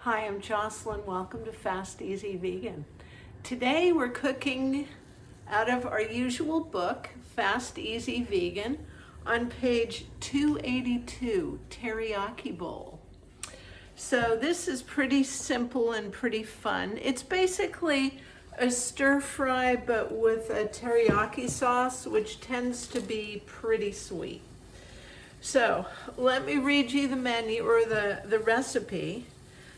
Hi, I'm Jocelyn. Welcome to Fast Easy Vegan. Today we're cooking out of our usual book, Fast Easy Vegan, on page 282, Teriyaki Bowl. So this is pretty simple and pretty fun. It's basically a stir fry but with a teriyaki sauce, which tends to be pretty sweet. So let me read you the menu or the recipe.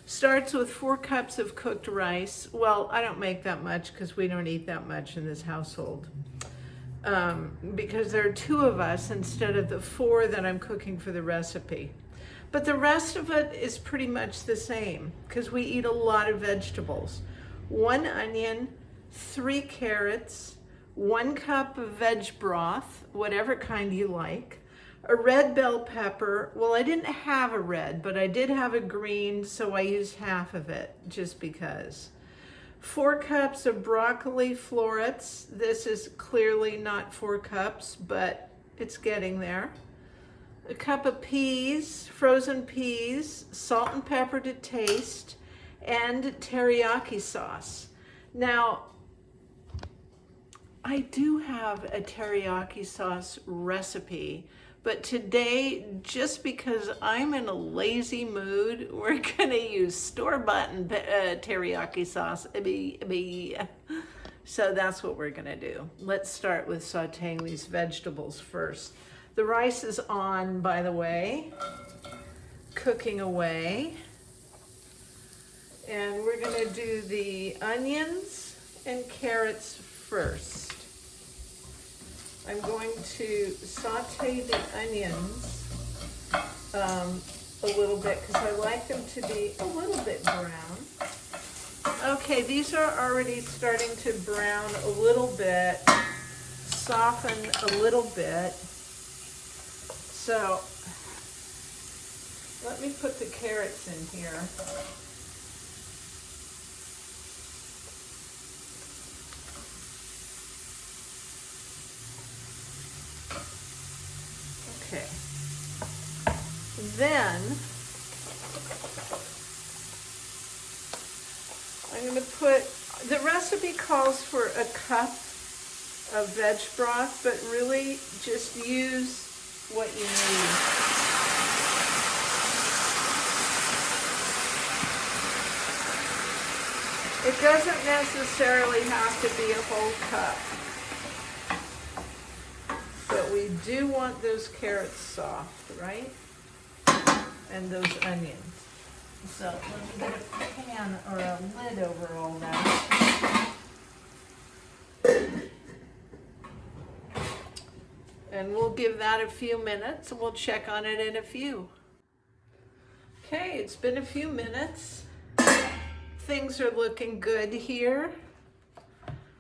Starts with 4 cups of cooked rice. Well, I don't make that much because we don't eat that much in this household. Because there are 2 of us instead of the 4 that I'm cooking for the recipe. But the rest of it is pretty much the same because we eat a lot of vegetables. 1 onion, 3 carrots, 1 cup of veg broth, whatever kind you like, a red bell pepper. Well, I didn't have a red, but I did have a green, so I used half of it just because. 4 cups of broccoli florets. This is clearly not 4 cups, but it's getting there. A cup of peas, frozen peas, salt and pepper to taste, and teriyaki sauce. Now, I do have a teriyaki sauce recipe, but today, just because I'm in a lazy mood, we're gonna use store-bought teriyaki sauce. So that's what we're gonna do. Let's start with sauteing these vegetables first. The rice is on, by the way, cooking away. And we're gonna do the onions and carrots first. I'm going to saute the onions a little bit because I like them to be a little bit brown. Okay, these are already starting to brown a little bit, soften a little bit. So let me put the carrots in here. Okay, then I'm going to put, the recipe calls for a cup of veg broth, but really just use what you need. It doesn't necessarily have to be a whole cup. But we do want those carrots soft, right? And those onions. So let me get a pan or a lid over all that. And we'll give that a few minutes and we'll check on it in a few. Okay, it's been a few minutes. Things are looking good here.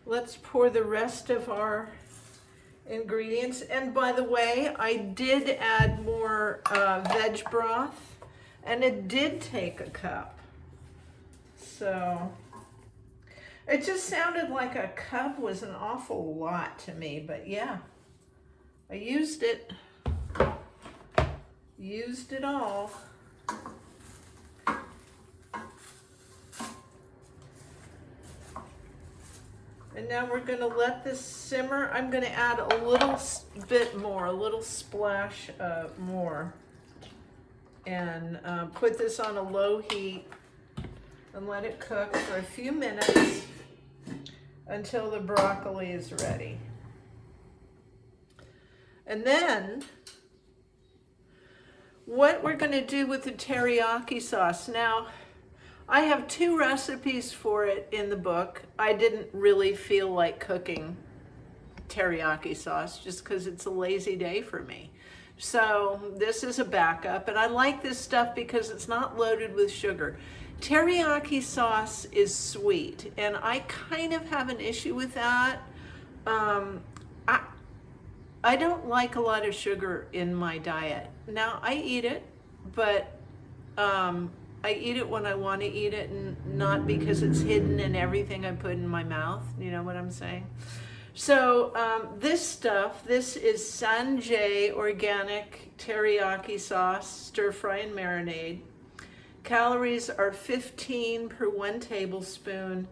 Let's pour the rest of our ingredients. And by the way, I did add more veg broth, and it did take a cup. So it just sounded like a cup was an awful lot to me, but yeah, I used it all. And now we're going to let this simmer. I'm going to add a little bit more, a little splash more. And put this on a low heat and let it cook for a few minutes until the broccoli is ready. And then what we're going to do with the teriyaki sauce. Now, I have 2 recipes for it in the book. I didn't really feel like cooking teriyaki sauce just because it's a lazy day for me. So this is a backup, and I like this stuff because it's not loaded with sugar. Teriyaki sauce is sweet, and I kind of have an issue with that. I don't like a lot of sugar in my diet. Now, I eat it, but I eat it when I want to eat it and not because it's hidden in everything I put in my mouth. You know what I'm saying? So this is Sanjay organic teriyaki sauce, stir fry and marinade. Calories are 15 per 1 tablespoon.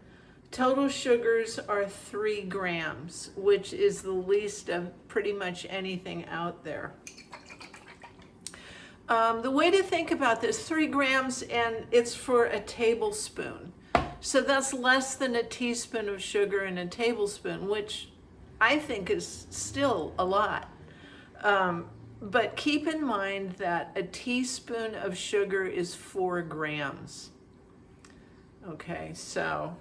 Total sugars are 3 grams, which is the least of pretty much anything out there. The way to think about this, 3 grams, and it's for a tablespoon. So that's less than a teaspoon of sugar in a tablespoon, which I think is still a lot. But keep in mind that a teaspoon of sugar is 4 grams. Okay, so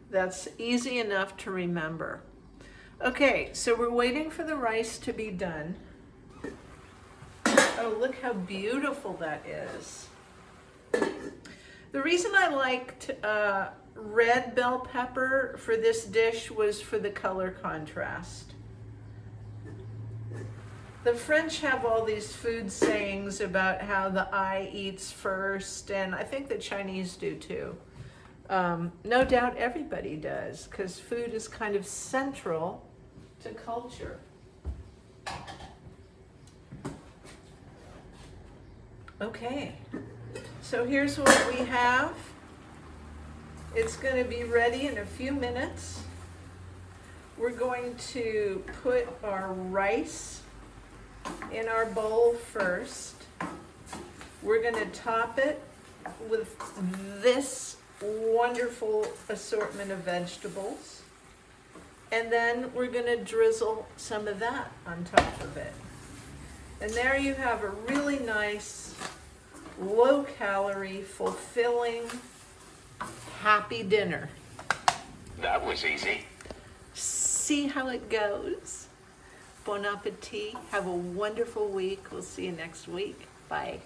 that's easy enough to remember. Okay, so we're waiting for the rice to be done. Oh, look how beautiful that is. The reason I liked red bell pepper for this dish was for the color contrast. The French have all these food sayings about how the eye eats first, and I think the Chinese do too. No doubt everybody does, because food is kind of central to culture. Okay, so here's what we have. It's going to be ready in a few minutes. We're going to put our rice in our bowl first. We're going to top it with this wonderful assortment of vegetables. And then we're going to drizzle some of that on top of it. And there you have a really nice, low-calorie, fulfilling, happy dinner. That was easy. See how it goes. Bon appetit. Have a wonderful week. We'll see you next week. Bye.